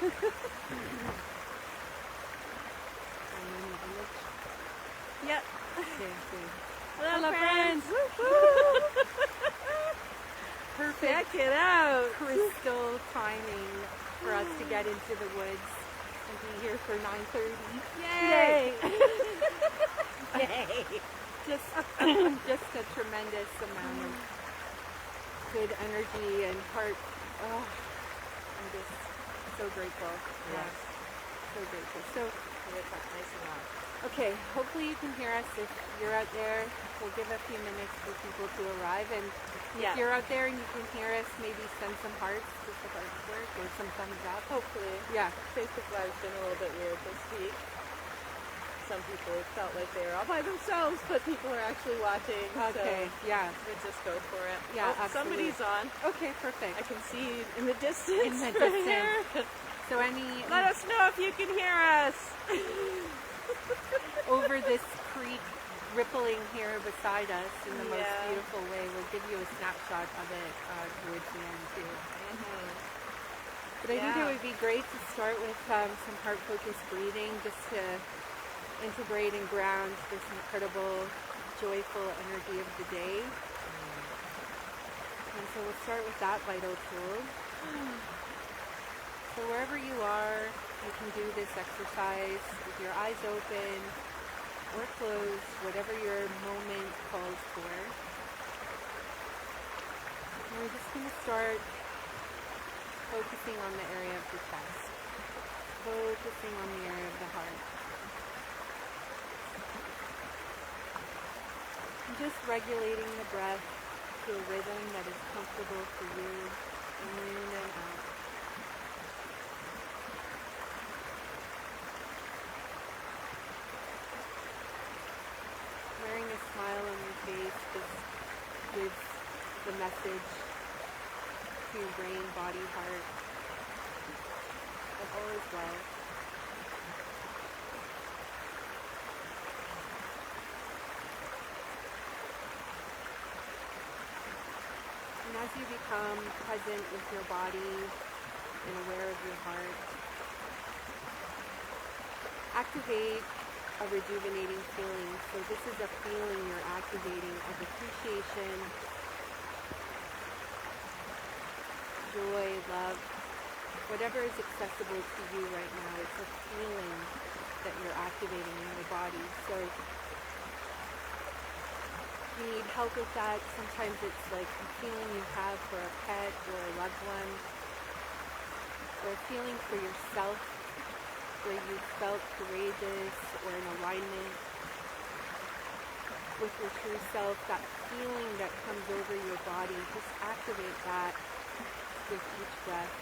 Yep. Okay, good. Hello, friends. Perfect. Check it out. Crystal timing for us to get into the woods and be here for 9:30. Yay! Yay! Just a tremendous amount of good energy and heart. Oh, I'm just so grateful. Yes. So grateful. So, Get that nice and loud. okay, hopefully you can hear us. If you're out there, we'll give a few minutes for people to arrive. And if you're out there and you can hear us, maybe send some hearts, just a heart work, or some thumbs up. Hopefully. Yeah. Facebook Live's been a little bit weird this week. Some people felt like they were all by themselves, but people are actually watching. Okay, so yeah. we just go for it. Yeah, oh, somebody's on. Okay, perfect. I can see in the distance. In the right distance. here. So Let us know if you can hear us. over this creek rippling here beside us in the most beautiful way. We'll give you a snapshot of it towards the end too. But I think it would be great to start with some heart-focused breathing, just to integrate and ground this incredible, joyful energy of the day. And so we'll start with that vital tool. So wherever you are, you can do this exercise with your eyes open or closed, whatever your moment calls for. And we're just going to start focusing on the area of the chest, focusing on the area of the heart. And just regulating the breath to a rhythm that is comfortable for you, in and out. Wearing a smile on your face just gives the message to your brain, body, heart that all is well. And as you become present with your body and aware of your heart, activate a rejuvenating feeling. So this is a feeling you're activating of appreciation, joy, love, whatever is accessible to you right now. It's a feeling that you're activating in your body. So if you need help with that, sometimes it's like a feeling you have for a pet or a loved one, or a feeling for yourself where you felt courageous or in alignment with your true self. That feeling that comes over your body, just activate that with each breath.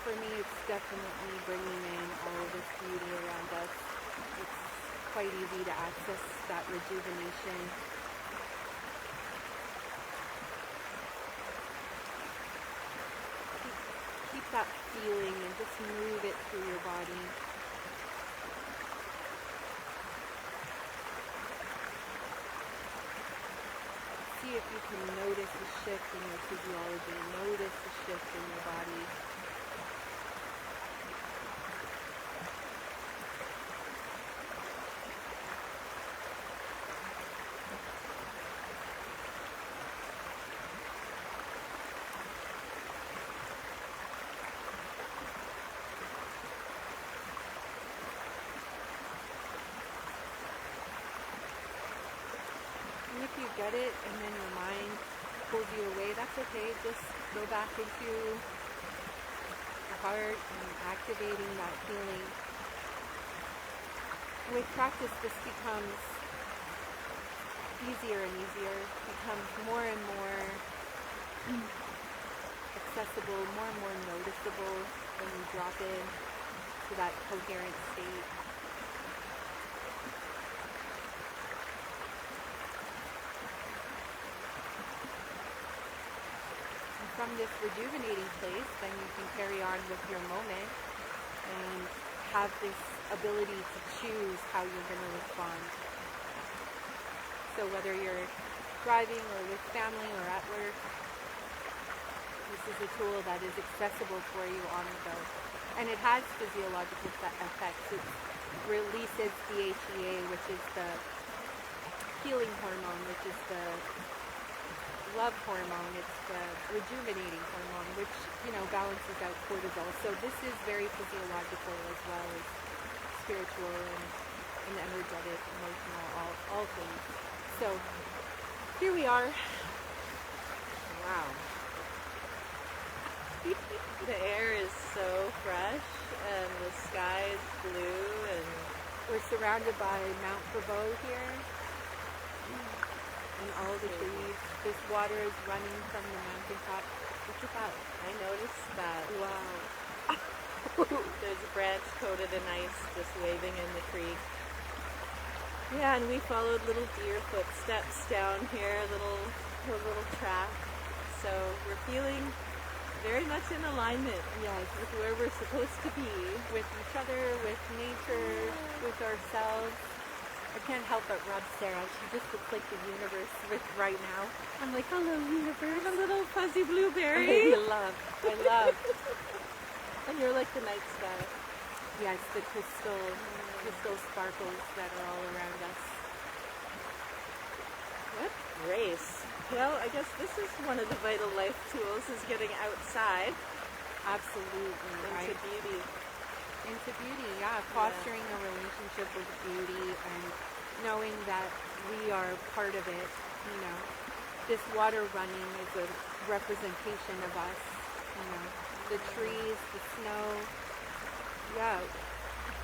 For me, it's definitely bringing in all of this beauty around us. It's quite easy to access that rejuvenation. Keep that feeling and just move it through your body. See if you can notice a shift in your physiology. Notice the shift in your body. And if you get it and then your mind pulls you away, that's okay. Just go back into the heart and activating that feeling. And with practice, this becomes easier and easier, becomes more and more accessible, more and more noticeable when you drop in to that coherent state. From this rejuvenating place, then you can carry on with your moment and have this ability to choose how you're going to respond. So whether you're driving or with family or at work, This is a tool that is accessible for you on the go. And it has physiological effects. It releases DHEA, which is the healing hormone, which is the love hormone. It's the rejuvenating hormone, which, balances out cortisol. So this is very physiological as well as spiritual and energetic, emotional, all things. So here we are. Wow. The air is so fresh and the sky is blue and we're surrounded by Mount Prevost here and all the trees. This water is running from the mountaintop. Look at that. I noticed that. Wow. There's a branch coated in ice just waving in the creek. Yeah, and we followed little deer footsteps down here, a little track. So we're feeling very much in alignment, Yes. with where we're supposed to be. With each other, with nature, with ourselves. I can't help but rub Sarah. She just looks like the universe right now. I'm like, hello, universe. A little fuzzy blueberry. I love. And you're like the night sky. Yes, the crystal sparkles that are all around us. What grace. Well, I guess this is one of the vital life tools, is getting outside Absolutely. into beauty. Into beauty, yeah. Fostering a relationship with beauty and knowing that we are part of it. This water running is a representation of us. The trees, the snow. Yeah,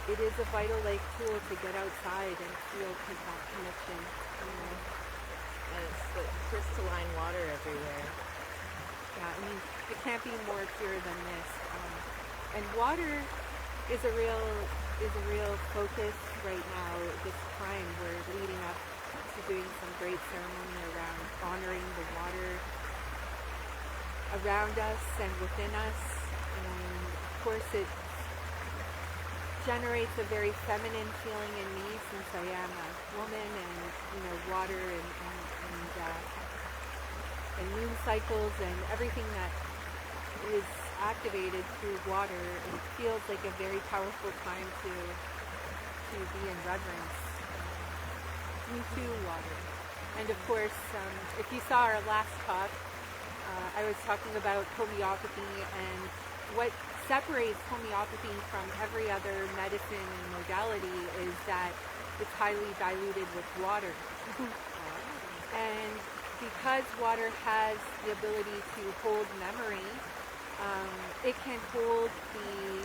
it is a vital life tool to get outside and feel that connection. And it's the crystalline water everywhere. Yeah, it can't be more pure than this. And water is a real focus right now. This time we're leading up to doing some great ceremony around honoring the water around us and within us. And of course it generates a very feminine feeling in me, since I am a woman, and water and moon cycles and everything that is activated through water. It feels like a very powerful time to be in reverence to water. And of course, if you saw our last talk, I was talking about homeopathy, and what separates homeopathy from every other medicine and modality is that it's highly diluted with water. And because water has the ability to hold memory, it can hold the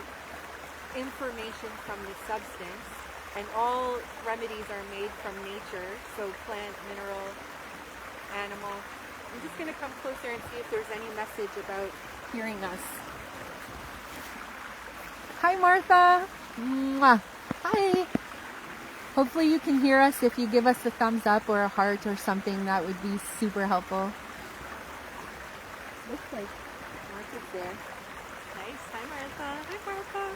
information from the substance, and all remedies are made from nature, so plant, mineral, animal. I'm just going to come closer and see if there's any message about hearing us. Hi, Martha. Mwah. Hi. Hopefully you can hear us. If you give us a thumbs up or a heart or something, that would be super helpful. Looks like Martha's there. Nice. Hi, Martha. Hi, Martha.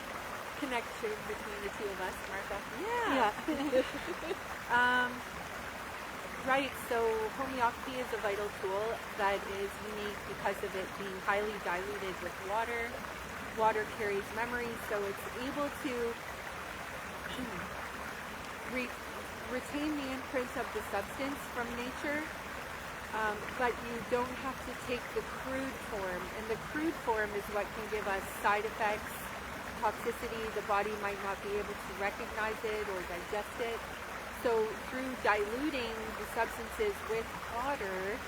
Connection between the two of us, Martha. Yeah. Right, so homeopathy is a vital tool that is unique because of it being highly diluted with water. Water carries memory, so it's able to retain the imprint of the substance from nature, but you don't have to take the crude form. And the crude form is what can give us side effects, toxicity. The body might not be able to recognize it or digest it. So through diluting the substances with water,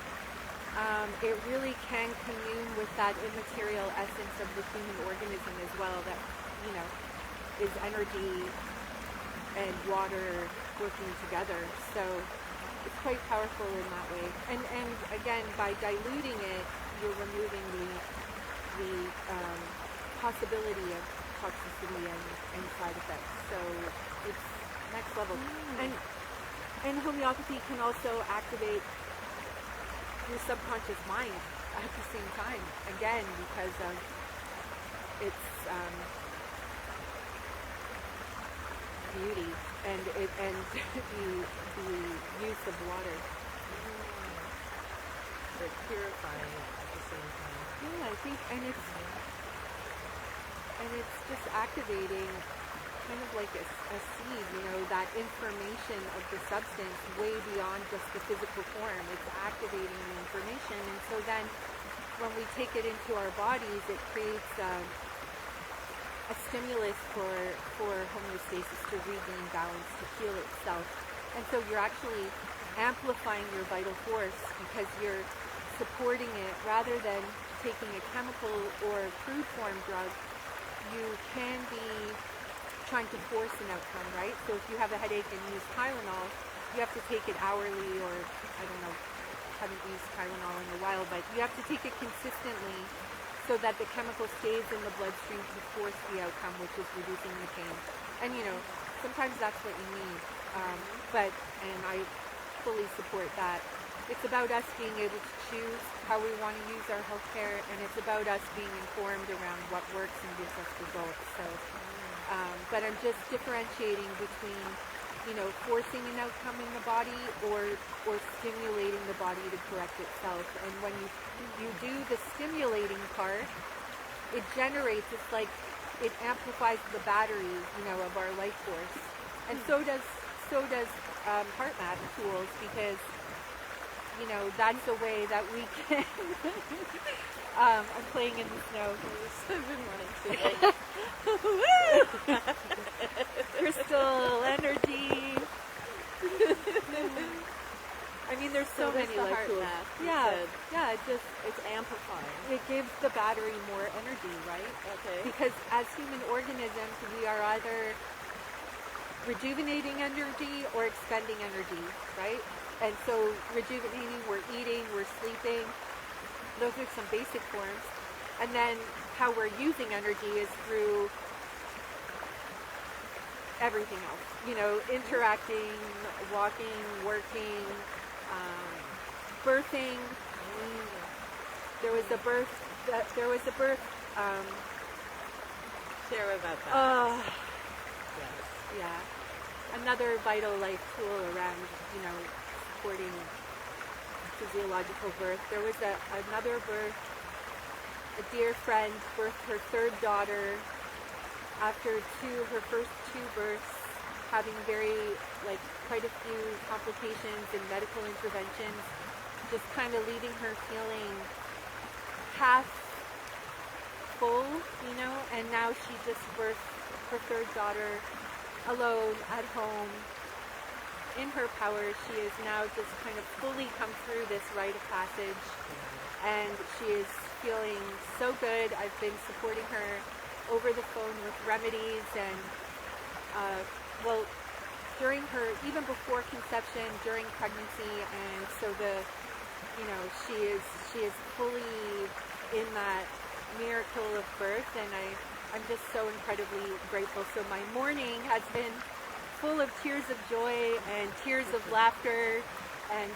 it really can commune with that immaterial essence of the human organism as well, that, is energy and water working together. So it's quite powerful in that way. And again, by diluting it, you're removing the possibility of toxicity and side effects. So it's next level. And homeopathy can also activate your subconscious mind at the same time, again, because of its beauty and the use of water. They're purifying at the same time. Yeah, I think, and it's just activating kind of like a seed, that information of the substance way beyond just the physical form. It's activating the information, and so then when we take it into our bodies, it creates a stimulus for homeostasis, to regain balance, to heal itself. And so you're actually amplifying your vital force because you're supporting it rather than taking a chemical or crude form drug. You can be trying to force an outcome, right? So if you have a headache and use Tylenol, you have to take it hourly, or I don't know, haven't used Tylenol in a while, but you have to take it consistently so that the chemical stays in the bloodstream to force the outcome, which is reducing the pain. And sometimes that's what you need. And I fully support that. It's about us being able to choose how we want to use our healthcare, and it's about us being informed around what works and gives us results. So, but I'm just differentiating between, forcing an outcome in the body or stimulating the body to correct itself. And when you do the stimulating part, it generates. It's like it amplifies the battery, of our life force. And so does HeartMath tools, because that's a way that we can. I'm playing in the snow. I've been wanting to. Crystal energy. I mean, there's so many like tools. Yeah, It's amplifying. it gives the battery more energy, right? Okay. Because as human organisms, we are either rejuvenating energy or expending energy, right? And so rejuvenating, we're eating, we're sleeping. Those are some basic forms. And then how we're using energy is through everything else. Interacting, walking, working, birthing. There was a birth. Share about that. Yes. Yeah. Another vital life tool around, supporting physiological birth. There was another birth. A dear friend birthed her third daughter after her first two births, having quite a few complications and medical interventions, just kind of leaving her feeling half full, and now she just birthed her third daughter alone at home in her power. She is now just kind of fully come through this rite of passage, and she is feeling so good. I've been supporting her over the phone with remedies, and during even before conception, during pregnancy, and so she is fully in that miracle of birth, and I'm just so incredibly grateful. So my morning has been full of tears of joy and tears of laughter and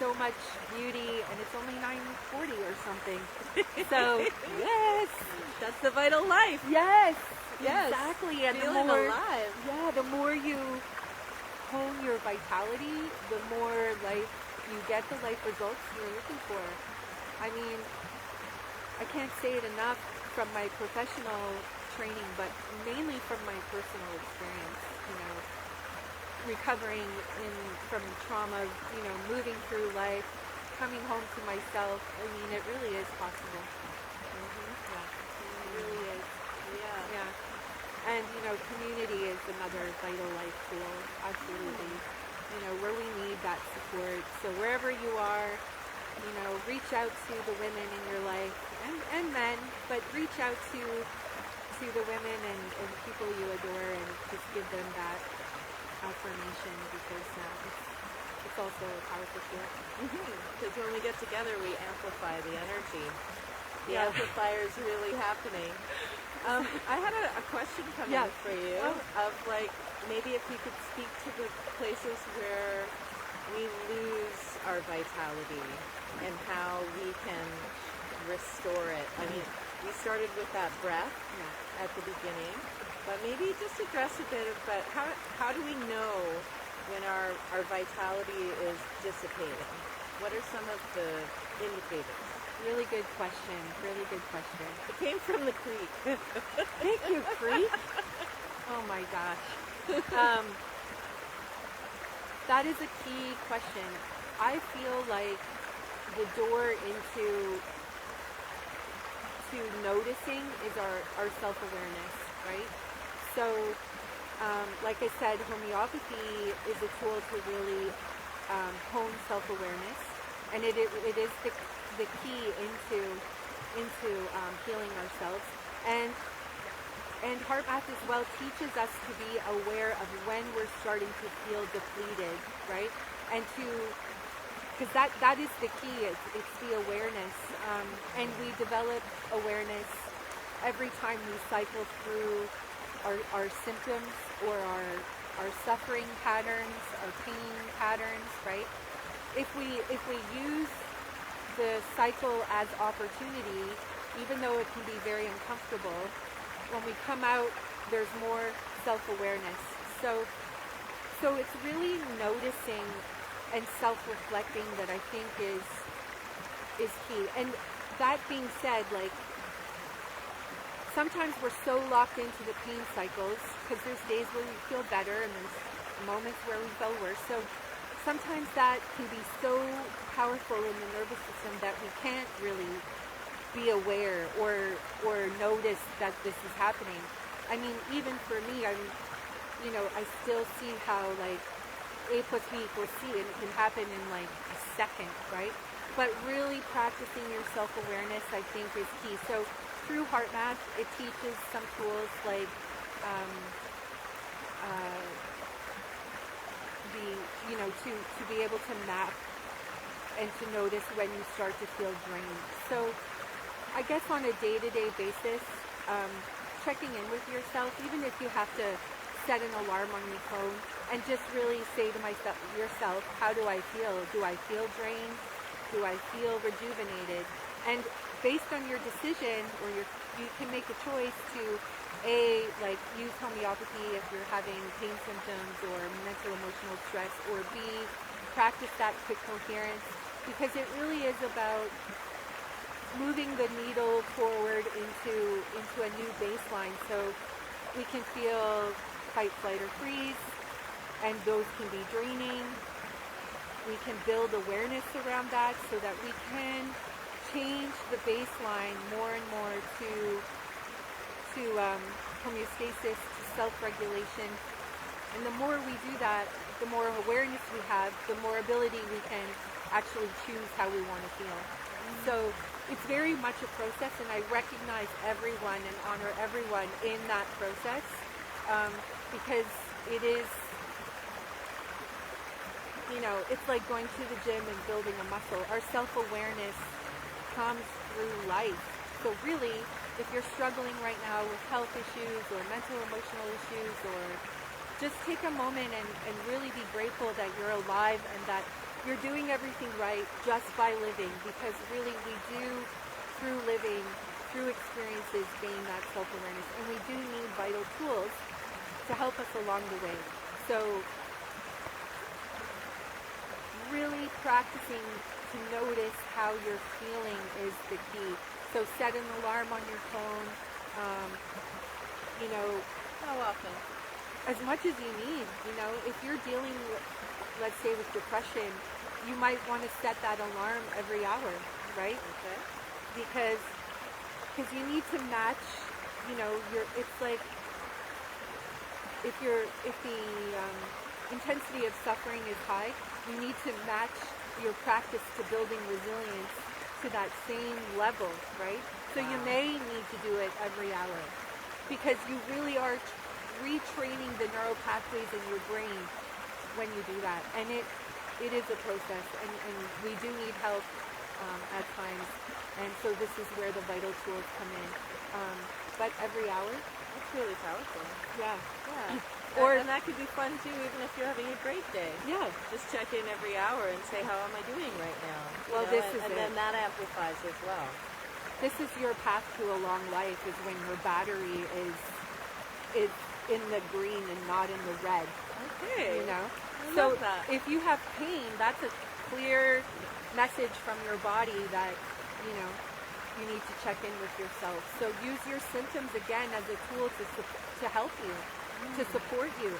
so much beauty, and it's only 9:40 or something. So yes, That's the vital life. yes, Yes. exactly. And Feeling alive. the more you hone your vitality, the more you get the life results you're looking for. I mean, I can't say it enough from my professional training, but mainly from my personal experience, recovering from trauma, moving through life, coming home to myself. I mean, it really is possible. Yeah, it really is. Yeah. And, community is another vital life tool. Absolutely. Where we need that support. So wherever you are, reach out to the women in your life and men, but reach out to the women and people you adore, and just give them that affirmation, because it's also a powerful tool. Because when we get together, we amplify the energy. The amplifier is really happening. I had a question come in for you of maybe if you could speak to the places where we lose our vitality and how we can restore it. I mean, we started with that breath at the beginning, but maybe just address a bit of, but how do we know when our vitality is dissipating? What are some of the indicators? Really good question. Really good question. It came from the creek. Thank you, Creek. Oh my gosh. That is a key question. I feel like the door into noticing is our self-awareness, right? So, like I said, homeopathy is a tool to really hone self-awareness, and it is the key into healing ourselves. And HeartMath as well teaches us to be aware of when we're starting to feel depleted, right? And because that is the key, it's the awareness. And we develop awareness every time we cycle through our symptoms or our suffering patterns, our pain patterns, right? If we use the cycle as opportunity, even though it can be very uncomfortable, when we come out, there's more self-awareness. So it's really noticing and self-reflecting that I think is key. And that being said, like, sometimes we're so locked into the pain cycles because there's days where we feel better and there's moments where we feel worse. So sometimes that can be so powerful in the nervous system that we can't really be aware or notice that this is happening. I mean, even for me, I still see how, like, A plus B equals C, and it can happen in like a second, right? But really practicing your self-awareness, I think, is key. So through HeartMath, it teaches some tools like to be able to map and to notice when you start to feel drained. So I guess on a day-to-day basis, checking in with yourself, even if you have to set an alarm on your phone, and just really say to yourself, how do I feel? Do I feel drained? Do I feel rejuvenated? And based on your decision, or you can make a choice to like use homeopathy if you're having pain symptoms or mental emotional stress, or B, practice that quick coherence, because it really is about moving the needle forward into a new baseline, so we can feel fight, flight, or freeze, and those can be draining. We can build awareness around that so that we can change the baseline more and more to homeostasis, to self-regulation. And the more we do that, the more awareness we have, the more ability we can actually choose how we want to feel. So it's very much a process, and I recognize everyone and honor everyone in that process, because it is, it's like going to the gym and building a muscle. Our self-awareness comes through life. So really, if you're struggling right now with health issues or mental emotional issues, or just take a moment and really be grateful that you're alive and that you're doing everything right just by living, because really we do, through living, through experiences, gain that self-awareness, and we do need vital tools to help us along the way. So really practicing to notice how you're feeling is the key. So set an alarm on your phone, How often? as much as you need. If you're dealing with, let's say, with depression, you might want to set that alarm every hour, right? Okay. Because you need to match, it's like, if the intensity of suffering is high, you need to match your practice to building resilience to that same level, right? So you may need to do it every hour, because you really are retraining the neural pathways in your brain when you do that. And it is a process, and we do need help at times, and so this is where the vital tools come in. But every hour. That's really powerful. Yeah. And that could be fun too, even if you're having a great day. Yeah. Just check in every hour and say, how am I doing right now? Well, then that amplifies as well. This is your path to a long life, is when your battery is in the green and not in the red. Okay. So love that. if you have pain, that's a clear message from your body that you need to check in with yourself. So use your symptoms again as a tool to help you, to support you.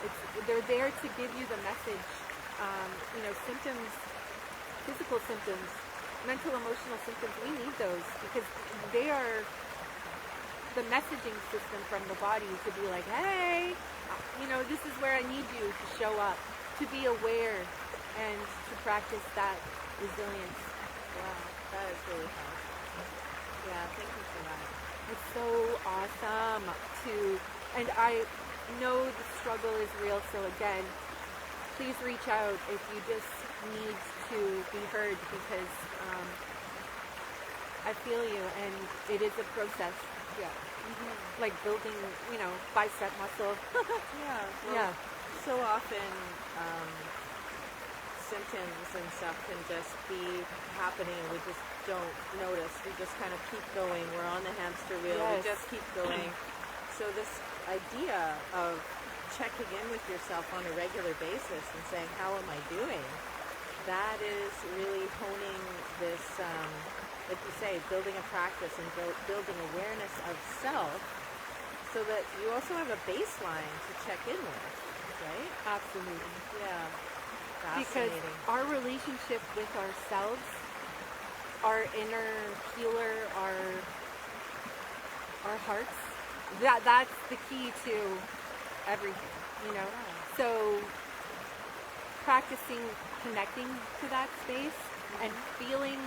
They're there to give you the message. Symptoms, physical symptoms, mental, emotional symptoms, we need those because they are the messaging system from the body to be like, hey, this is where I need you to show up, to be aware, and to practice that resilience. Wow, that is really powerful. Yeah, thank you for that. It's so awesome and I know the struggle is real, so again, please reach out if you just need to be heard because I feel you and it is a process. Yeah. Mm-hmm. Like building, bicep muscle. So often symptoms and stuff can just be happening. We just don't notice. We just kind of keep going. We're on the hamster wheel. Yes. We just keep going. So this idea of checking in with yourself on a regular basis and saying, how am I doing? That is really honing this, like you say, building a practice and building awareness of self so that you also have a baseline to check in with, right? Absolutely. Yeah. Because our relationship with ourselves, our inner healer, our hearts, that's the key to everything, So practicing connecting to that space and feeling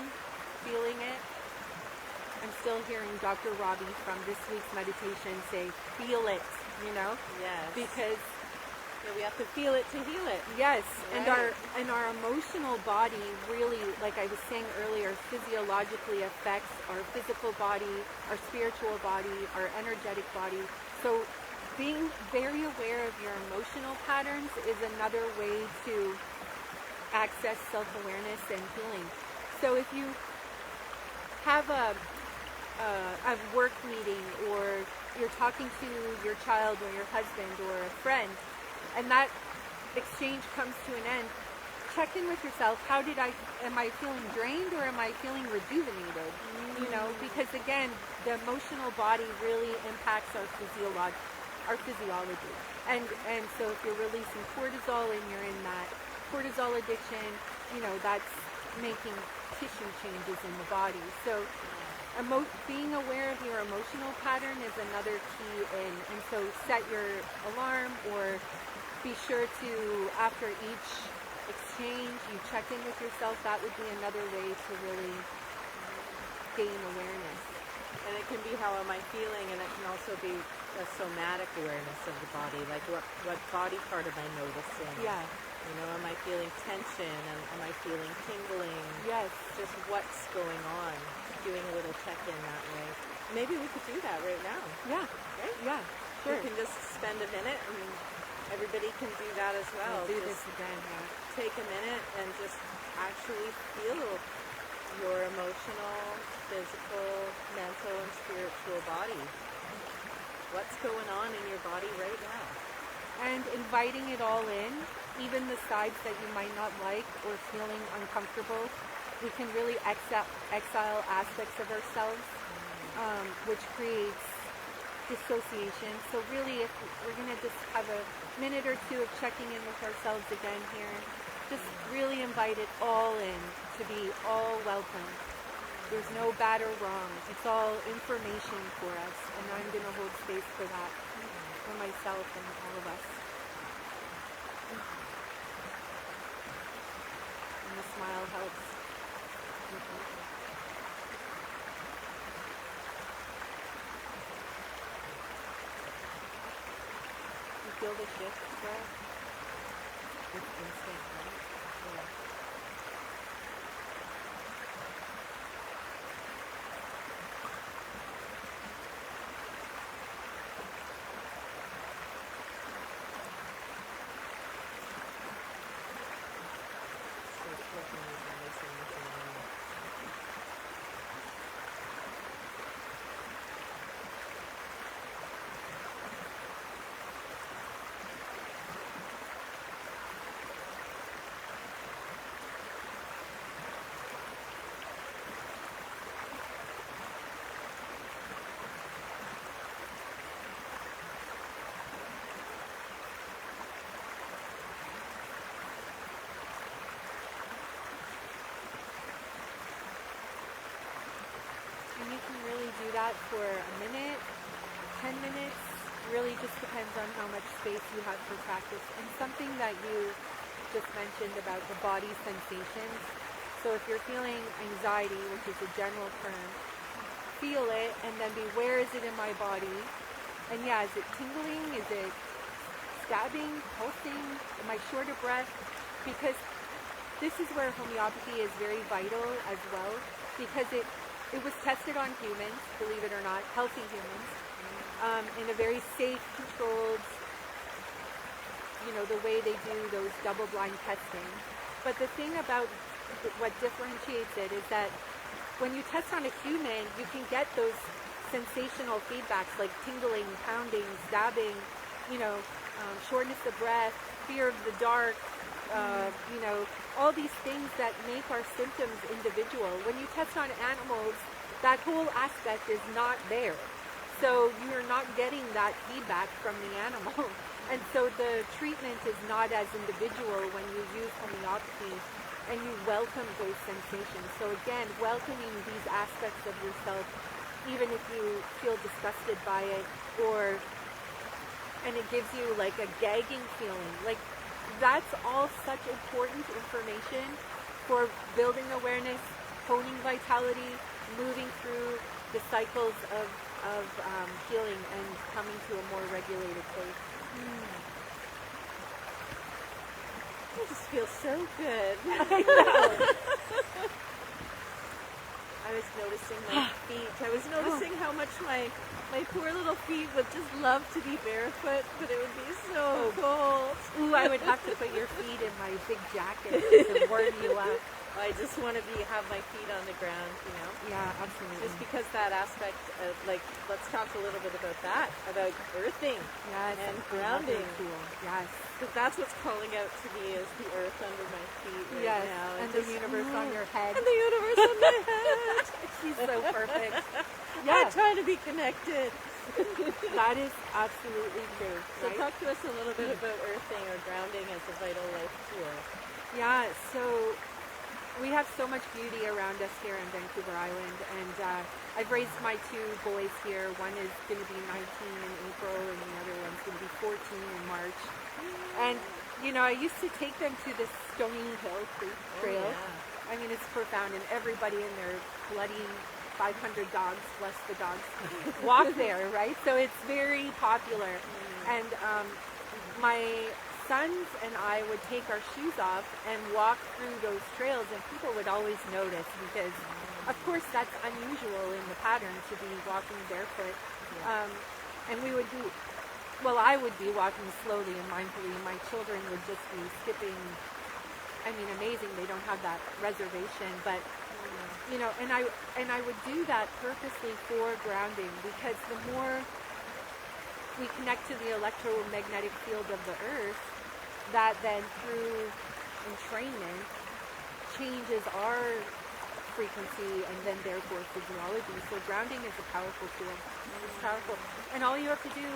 it. I'm still hearing Dr. Robbie from this week's meditation say, feel it, Yes. Because we have to feel it to heal it. yes, Right. and our emotional body really, like I was saying earlier, physiologically affects our physical body, our spiritual body, our energetic body. So being very aware of your emotional patterns is another way to access self-awareness and healing. So if you have a work meeting or you're talking to your child or your husband or a friend, and that exchange comes to an end, check in with yourself. Am I feeling drained or am I feeling rejuvenated? Because again, the emotional body really impacts our physiology. And so if you're releasing cortisol and you're in that cortisol addiction, that's making tissue changes in the body. So being aware of your emotional pattern is another key in. And so set your alarm or be sure to, after each exchange, you check in with yourself. That would be another way to really gain awareness. And it can be how am I feeling, and it can also be a somatic awareness of the body, like what body part am I noticing? Yeah. Am I feeling tension? Am I feeling tingling? Yes. Just what's going on? Doing a little check-in that way. Maybe we could do that right now. Yeah. Right? Yeah. Sure. We can just spend a minute, and everybody can do that as well. We'll do just this again. Yeah. take a minute and just actually feel your emotional, physical, mental, and spiritual body. What's going on in your body right now? And inviting it all in, even the sides that you might not like or feeling uncomfortable. We can really exile aspects of ourselves, which creates dissociation. So really, if we're going to just have a minute or two of checking in with ourselves again here, just really invite it all in to be all welcome. There's no bad or wrong. It's all information for us, and I'm going to hold space for that, for myself and all of us. And the smile helps. You feel the shift, Brett? It's instant, right? Yeah. that for a minute, 10 minutes, really just depends on how much space you have for practice. And something that you just mentioned about the body sensations. So if you're feeling anxiety, which is a general term, feel it and then be, where is it in my body? And yeah, is it tingling? Is it stabbing, pulsing? Am I short of breath? Because this is where homeopathy is very vital as well, because it was tested on humans, believe it or not, healthy humans, in a very safe, controlled, the way they do those double-blind testing. But the thing about what differentiates it is that when you test on a human, you can get those sensational feedbacks like tingling, pounding, stabbing, shortness of breath, fear of the dark, all these things that make our symptoms individual. When you test on animals, that whole aspect is not there. So you're not getting that feedback from the animal. And so the treatment is not as individual when you use homeopathy and you welcome those sensations. So again, welcoming these aspects of yourself, even if you feel disgusted by it, and it gives you like a gagging feeling. Like, that's all such important information for building awareness, honing vitality, moving through the cycles of healing and coming to a more regulated place. I just feel so good. I know. I was noticing my feet. I was noticing how much my poor little feet would just love to be barefoot, but it would be so cold. Ooh, I would have to put your feet in my big jacket to warm you up. I just want to have my feet on the ground, Yeah, absolutely. Just because that aspect of, let's talk a little bit about that, about earthing and grounding. Cool. Yes. Because that's what's calling out to me is the earth under my feet right now. And the universe on your head. And the universe on my head. She's so perfect. Yeah. I'm trying to be connected. That is absolutely true. So right? talk to us a little bit about earthing or grounding as a vital life tool. Yeah, so we have so much beauty around us here in Vancouver Island, and I've raised my two boys here. One is going to be 19 in April, and the other one's going to be 14 in March. And, I used to take them to this Stony Hill Creek Trail. Oh, yeah. I mean, it's profound, and everybody in their bloody 500 dogs, bless the dogs, walk there, right? So it's very popular. And my sons and I would take our shoes off and walk through those trails, and people would always notice because, of course, that's unusual in the pattern to be walking barefoot. And we would be, I would be walking slowly and mindfully, and my children would just be skipping. I mean, amazing. They don't have that reservation, but and I would do that purposely for grounding, because the more we connect to the electromagnetic field of the earth, that then through entrainment changes our frequency and then therefore physiology. So grounding is a powerful tool. It's powerful. And all you have to do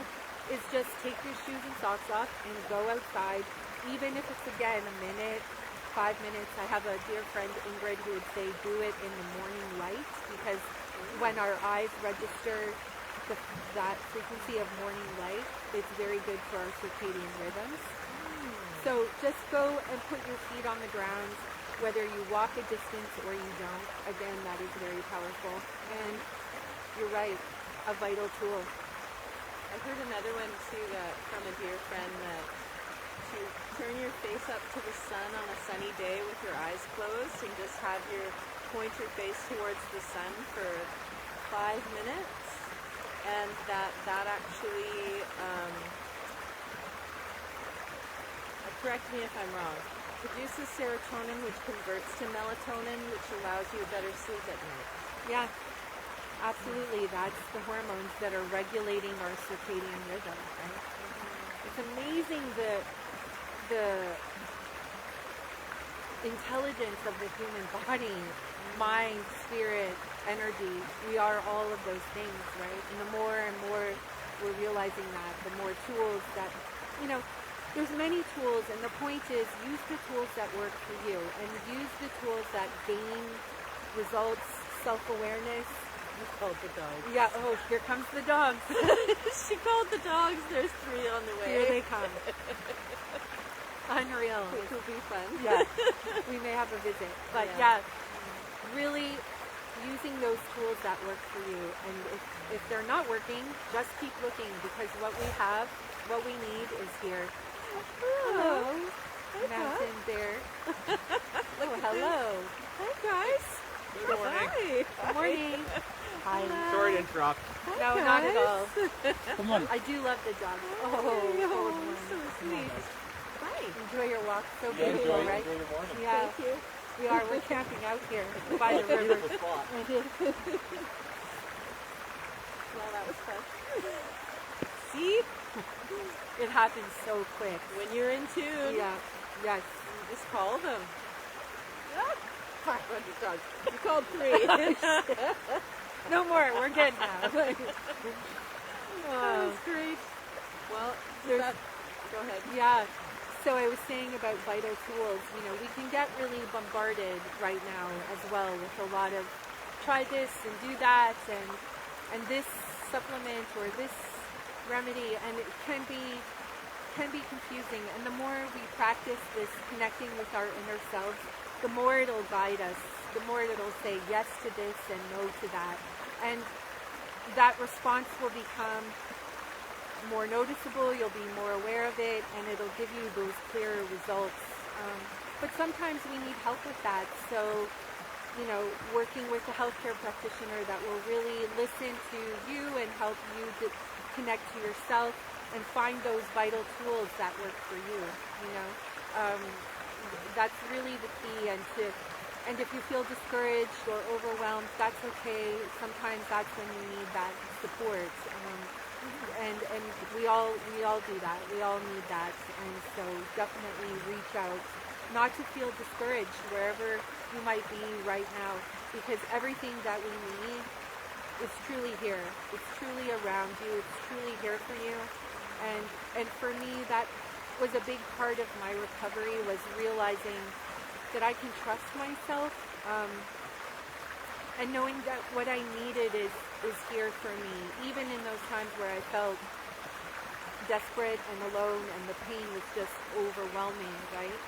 is just take your shoes and socks off and go outside, even if it's, again, a minute, 5 minutes. I have a dear friend, Ingrid, who would say do it in the morning light, because when our eyes register that frequency of morning light, it's very good for our circadian rhythms. So just go and put your feet on the ground, whether you walk a distance or you don't. Again, that is very powerful. And you're right, a vital tool. I heard another one too from a dear friend that to turn your face up to the sun on a sunny day with your eyes closed and just point your face towards the sun for 5 minutes, and that actually correct me if I'm wrong, produces serotonin, which converts to melatonin, which allows you a better sleep at night. Yeah, absolutely. That's the hormones that are regulating our circadian rhythm, right? It's amazing the intelligence of the human body, mind, spirit, energy. We are all of those things, right? And the more and more we're realizing that, the more tools that, there's many tools, and the point is use the tools that work for you, and use the tools that gain results, self-awareness, called the dogs. Yeah, oh, here comes the dogs. She called the dogs. There's 3 on the way. Here they come. Unreal. Which will be fun. Yeah, we may have a visit. But yeah, really using those tools that work for you. And if they're not working, just keep looking, because what we have, what we need is here. Hello. Mountain bear. Oh, hello. Hi, guys. Good morning. Hi. Good morning. Hi. Sorry to interrupt. No, not at all. Come on. I do love the dogs. Oh, so sweet. Hi. Enjoy your walk. So Yeah, beautiful, enjoy, right? enjoy the morning. Yeah, Thank you. we are. We're camping out here by the river. Beautiful spot. Well, that was fun. See? It happens so quick. When you're in tune, Yeah. Yes. you just call them. Ah, 500 dogs. You called 3. No more. We're good now. That Oh, was great. Well, There's- go ahead. yeah. So I was saying about vital tools. You know, we can get really bombarded right now as well with a lot of try this and do that and this supplement or this remedy, and it can be confusing. And the more we practice this connecting with our inner selves, the more it'll guide us, the more it'll say yes to this and no to that. And that response will become more noticeable, you'll be more aware of it, and it'll give you those clearer results. But sometimes we need help with that. So, you know, working with a healthcare practitioner that will really listen to you and help you to connect to yourself and find those vital tools that work for you, you know. That's really the key. And if you feel discouraged or overwhelmed, that's okay. Sometimes that's when you need that support. And we all do that. We all need that. And so definitely reach out, not to feel discouraged wherever you might be right now, because everything that we need is truly here. It's truly around you. It's truly here for you. And for me, that was a big part of my recovery, was realizing that I can trust myself, and knowing that what I needed is here for me, even in those times where I felt desperate and alone and the pain was just overwhelming, right?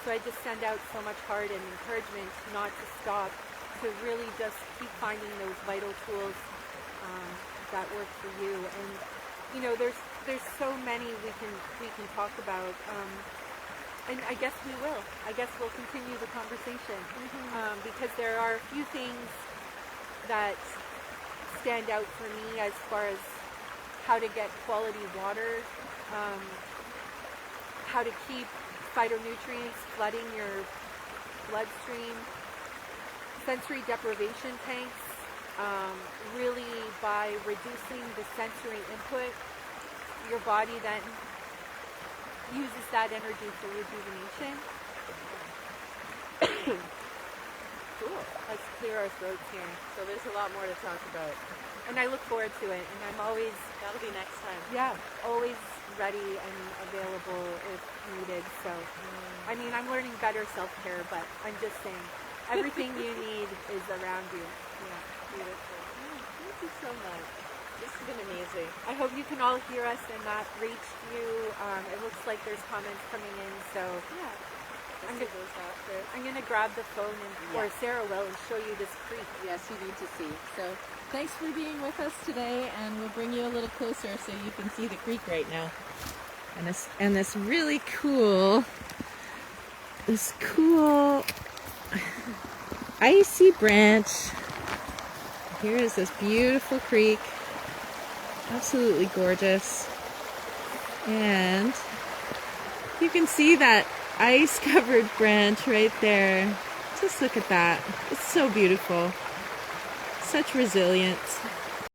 So I just send out so much heart and encouragement not to stop, to really just keep finding those vital tools that work for you. And you know, there's so many we can talk about. And I guess we will. I guess we'll continue the conversation, because there are a few things that stand out for me as far as how to get quality water, how to keep phytonutrients flooding your bloodstream, sensory deprivation tanks, really by reducing the sensory input, your body then uses that energy for rejuvenation. Cool. Let's clear our throats here. So there's a lot more to talk about. And I look forward to it. And I'm always, That'll be next time. yeah, always ready and available if needed. So, I mean, I'm learning better self-care, but I'm just saying, everything you need is around you. Yeah. Beautiful. Thank you so much. This has been amazing. I hope you can all hear us and that reached you. It looks like there's comments coming in, so Yeah. I'm Let's gonna- see those after. I'm going to grab the phone, or Sarah will, and show you this creek. Yes, you need to see. So thanks for being with us today, and we'll bring you a little closer so you can see the creek right now. And this really cool, icy branch. Here is this beautiful creek. Absolutely gorgeous. And you can see that ice-covered branch right there. Just look at that. It's so beautiful. Such resilience.